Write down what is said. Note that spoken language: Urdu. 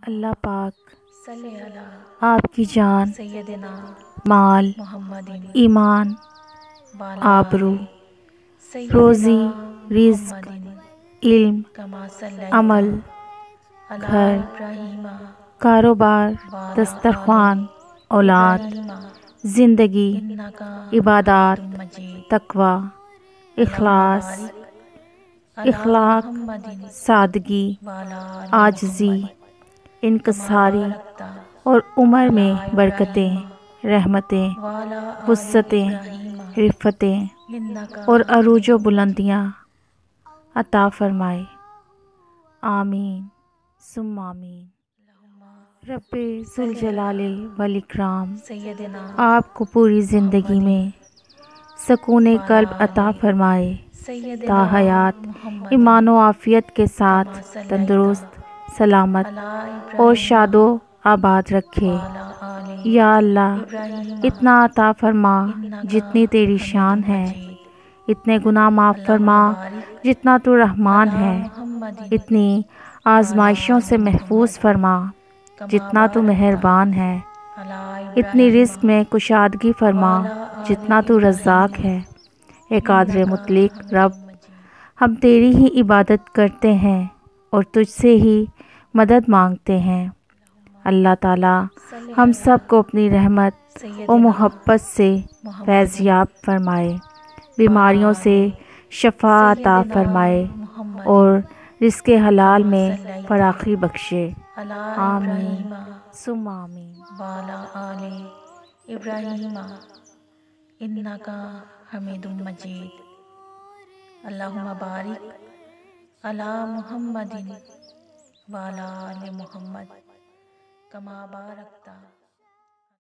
اللہ پاک صلی علی آپ کی جان، سیدنا مال، محمد ایمان، آبرو، سیدنا روزی، رزق، محمد علم، کما صلیت عمل، علی گھر، ابراہیم کاروبار، وعلی دسترخوان، آل اولاد، ابراہیم زندگی، انکا عبادات، حمید مجید۔ تقوی، اللہم اخلاص، بارک علی اخلاق، محمد سادگی، وعلی آل عاجزی، محمد کما انکساری بارکت اور عمر علی میں ابراہیم برکتیں، رحمتیں، وعلی آل وسعتیں، ابراہیم رفتیں انکا اور عروج حمید و مجید۔ بلندیاں عطا فرمائے، آمین ثم آمین۔ رب ذوالجلال والاکرام سیدنا آپ کو پوری زندگی محمد میں سکون وعلی قلب آل عطا فرمائے، تا سیدنا حیات محمد ایمان و عافیت کے ساتھ کما صلیت تندرست، سلامت علی اور ابراہیم شاد و آباد رکھے۔ وعلی آل یا اللہ ابراہیم اتنا عطا فرما انکا جتنی تیری حمید شان ہے، مجید۔ اتنے گناہ معاف فرما اللہم بارک جتنا تو رحمان علی ہے، محمد اتنی وعلی آزمائشوں سے آل محفوظ محمد فرما کما جتنا تو بارکت مہربان ہے، علی اتنی ابراہیم رزق میں کشادگی فرما وعلی آل جتنا تو ابراہیم رزاق ہے۔ اے قادر انکا مطلق حمید رب، مجید۔ ہم تیری ہی عبادت کرتے ہیں اور تجھ سے ہی مدد مانگتے ہیں۔ اللہ تعالی صلی ہم علی سب کو اپنی رحمت و سیدنا محبت سے محمد فیضیاب فرمائے، وعلی بیماریوں سے آل شفا عطا سیدنا فرمائے محمد اور رزق حلال کما میں صلیت فراخی بخشے، علی آمین ابراہیم ثم آمین۔ وعلی آل ابراہیم انکا حمید مجید۔ اللہم بارک علی محمد وعلی آل محمد کما بارکت